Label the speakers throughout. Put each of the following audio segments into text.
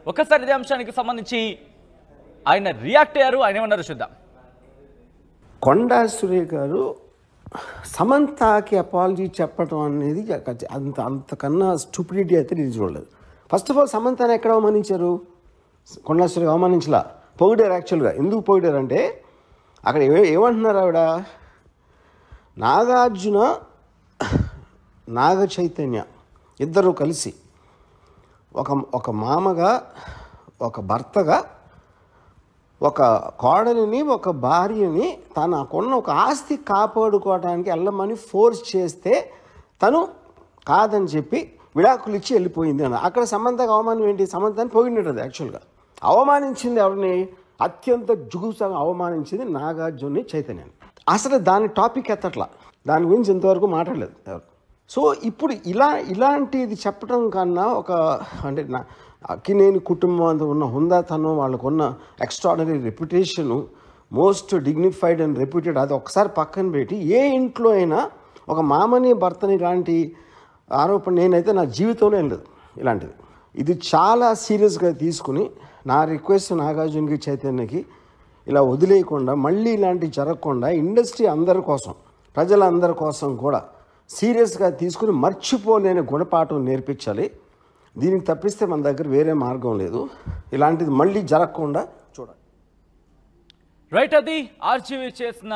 Speaker 1: ఒకసారి ఇదే అంశానికి సంబంధించి ఆయన రియాక్ట్ అయ్యారు. ఆయన ఏమన్నారో చూద్దాం.
Speaker 2: కొండా సురేఖ గారు సమంతకి అపాలజీ చెప్పడం అనేది అంతకన్నా స్టూపిడిటీ అయితే నేను చూడలేదు. ఫస్ట్ ఆఫ్ ఆల్ సమంతని ఎక్కడ అవమానించారు? కొండా సురేఖ అవమానించలా, పొగిడారు. యాక్చువల్గా ఎందుకు పొగిడారంటే అక్కడ ఏమంటున్నారు ఆవిడ, నాగార్జున నాగ చైతన్య ఇద్దరు కలిసి ఒక మామగా ఒక భర్తగా ఒక కోడలిని ఒక భార్యని తనకున్న ఒక ఆస్తి కాపాడుకోవడానికి వెళ్ళమని ఫోర్స్ చేస్తే తను కాదని చెప్పి విడాకులు ఇచ్చి వెళ్ళిపోయింది అని. అక్కడ సమంతకు అవమానం ఏంటి? సమంతని పొగిడినది. యాక్చువల్గా అవమానించింది ఎవరిని? అత్యంత జుగుసాగా అవమానించింది నాగార్జున చైతన్యాన్ని. అసలు దాని టాపిక్ ఎత్తట్లా, దాని గురించి ఇంతవరకు మాట్లాడలేదు ఎవరు. సో ఇప్పుడు ఇలాంటిది చెప్పడం కన్నా అంటే అక్కినేని కుటుంబం అంత ఉన్న హుందాతనం, వాళ్ళకున్న extraordinary reputation, most dignified and reputed, అది ఒకసారి పక్కన పెట్టి ఏ ఇంట్లో అయినా ఒక మామని భర్తని ఇలాంటి ఆరోపణ నేనైతే నా జీవితంలో ఏం లేదు ఇలాంటిది. ఇది చాలా సీరియస్గా తీసుకుని నా రిక్వెస్ట్ నాగార్జునకి చైతన్యకి ఇలా వదిలేయకుండా మళ్ళీ ఇలాంటివి జరగకుండా ఇండస్ట్రీ అందరి కోసం, ప్రజలందరి కోసం కూడా సీరియస్గా తీసుకుని మర్చిపోలేని గుణపాఠం నేర్పించాలి. దీనికి తప్పిస్తే మన దగ్గర వేరే మార్గం లేదు. ఇలాంటిది మళ్ళీ జరగకుండా చూడాలి.
Speaker 1: రైట్, అది ఆర్జీవి చేసిన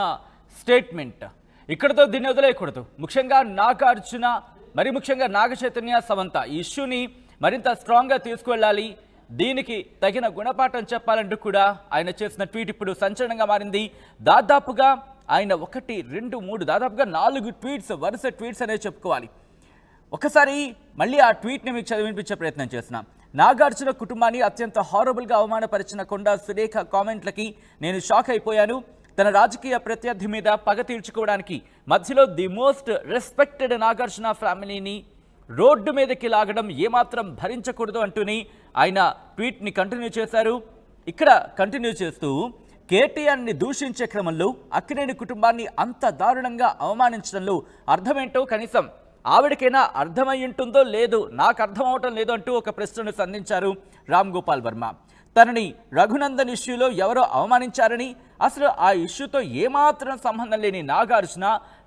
Speaker 1: స్టేట్మెంట్. ఇక్కడతో దీన్ని వదిలేయకూడదు. ముఖ్యంగా నాగార్జున, మరి ముఖ్యంగా నాగ చైతన్య, సమంత ఈ ఇష్యూని మరింత స్ట్రాంగ్గా తీసుకువెళ్ళాలి, దీనికి తగిన గుణపాఠం చెప్పాలంటూ కూడా ఆయన చేసిన ట్వీట్ ఇప్పుడు సంచలనంగా మారింది. దాదాపుగా ఆయన 1, 2, 3 దాదాపుగా 4 ట్వీట్స్, వరుస ట్వీట్స్ అనేది చెప్పుకోవాలి. ఒకసారి మళ్ళీ ఆ ట్వీట్ని మీకు చదివించే ప్రయత్నం చేస్తున్నాం. నాగార్జున కుటుంబాన్ని అత్యంత హారబుల్గా అవమానపరిచిన కొండా సురేఖ కామెంట్లకి నేను షాక్ అయిపోయాను. తన రాజకీయ ప్రత్యర్థి మీద పగ తీర్చుకోవడానికి మధ్యలో ది మోస్ట్ రెస్పెక్టెడ్ నాగార్జున ఫ్యామిలీని రోడ్డు మీదకి లాగడం ఏమాత్రం భరించకూడదు అంటూని ఆయన ట్వీట్ని కంటిన్యూ చేశారు. ఇక్కడ కంటిన్యూ చేస్తూ కేటీఆర్ని దూషించే క్రమంలో అక్కినేని కుటుంబాన్ని అంత దారుణంగా అవమానించడంలో అర్థమేంటో కనీసం ఆవిడకైనా అర్థమై ఉంటుందో లేదో నాకు అర్థం అవటం లేదు అంటూ ఒక ప్రశ్నను సంధించారు రామ్ గోపాల్ వర్మ. తనని రఘునందన్ ఇష్యూలో ఎవరో అవమానించారని, అసలు ఆ ఇష్యూతో ఏమాత్రం సంబంధం లేని నాగార్జున,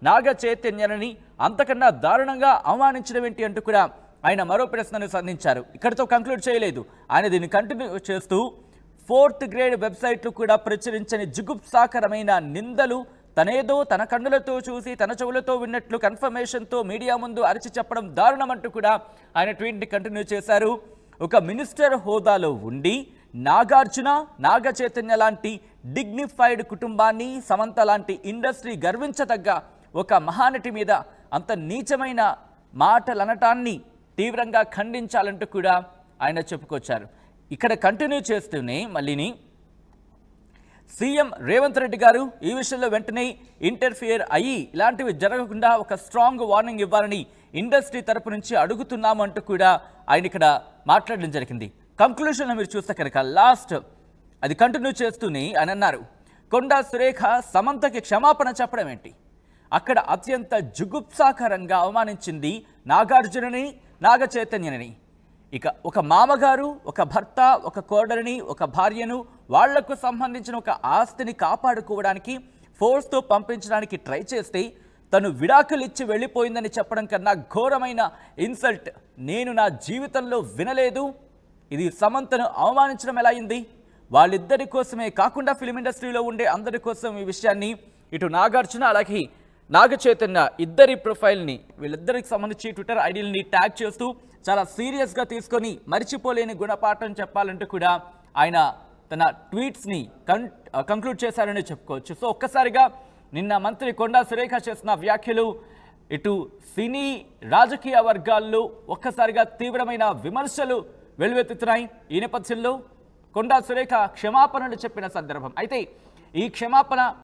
Speaker 1: నాగ చైతన్యని అంతకన్నా దారుణంగా అవమానించడం ఏంటి అంటూ కూడా ఆయన మరో ప్రశ్నను సంధించారు. ఇక్కడితో కంక్లూడ్ చేయలేదు. ఆయన దీన్ని కంటిన్యూ చేస్తూ 4th గ్రేడ్ వెబ్సైట్లు కూడా ప్రచురించని జుగుప్సాకరమైన నిందలు తనేదో తన కన్నులతో చూసి తన చెవులతో విన్నట్లు కన్ఫర్మేషన్తో మీడియా ముందు అరిచి చెప్పడం దారుణమంటూ కూడా ఆయన ట్వీట్ని కంటిన్యూ చేశారు. ఒక మినిస్టర్ హోదాలో ఉండి నాగార్జున, నాగ చైతన్య లాంటి డిగ్నిఫైడ్ కుటుంబాన్ని, సమంత లాంటి ఇండస్ట్రీ గర్వించదగ్గ ఒక మహానటి మీద అంత నీచమైన మాటలు అనటాన్ని తీవ్రంగా ఖండించాలంటూ కూడా ఆయన చెప్పుకొచ్చారు. ఇక్కడ కంటిన్యూ చేస్తూనే మళ్ళీని సీఎం రేవంత్ రెడ్డి గారు ఈ విషయంలో వెంటనే ఇంటర్ఫియర్ అయ్యి ఇలాంటివి జరగకుండా ఒక స్ట్రాంగ్ వార్నింగ్ ఇవ్వాలని ఇండస్ట్రీ తరపు నుంచి అడుగుతున్నాము అంటూ కూడా ఆయన ఇక్కడ మాట్లాడడం జరిగింది. కంక్లూషన్లో మీరు చూస్తే కనుక లాస్ట్ అది కంటిన్యూ చేస్తూనే ఆయన అన్నారు, కొండా సురేఖ సమంతకి క్షమాపణ చెప్పడం ఏంటి? అక్కడ అత్యంత జుగుప్సాకరంగా అవమానించింది నాగార్జునని, నాగ చైతన్యని. ఇక ఒక మామగారు, ఒక భర్త, ఒక కోడలిని, ఒక భార్యను, వాళ్లకు సంబంధించిన ఒక ఆస్తిని కాపాడుకోవడానికి ఫోర్స్తో పంపించడానికి ట్రై చేస్తే తను విడాకులు ఇచ్చి వెళ్ళిపోయిందని చెప్పడం కన్నా ఘోరమైన ఇన్సల్ట్ నేను నా జీవితంలో వినలేదు. ఇది సమంతను అవమానించడం ఎలా అయింది? వాళ్ళిద్దరి కోసమే కాకుండా ఫిలిం ఇండస్ట్రీలో ఉండే అందరి కోసం ఈ విషయాన్ని ఇటు నాగార్జున అలాగే నాగ చైతన్య ఇద్దరి ప్రొఫైల్ని, వీళ్ళిద్దరికి సంబంధించి ట్విట్టర్ ఐడీలని ట్యాగ్ చేస్తూ చాలా సీరియస్గా తీసుకొని మర్చిపోలేని గుణపాఠం చెప్పాలంటూ కూడా ఆయన తన ట్వీట్స్ని కంక్లూడ్ చేశారని చెప్పుకోవచ్చు. సో ఒక్కసారిగా నిన్న మంత్రి కొండా సురేఖ చేసిన వ్యాఖ్యలు ఇటు సినీ రాజకీయ వర్గాల్లో ఒక్కసారిగా తీవ్రమైన విమర్శలు వెలువెత్తుతున్నాయి. ఈ నేపథ్యంలో కొండా సురేఖ క్షమాపణలు చెప్పిన సందర్భం అయితే ఈ క్షమాపణ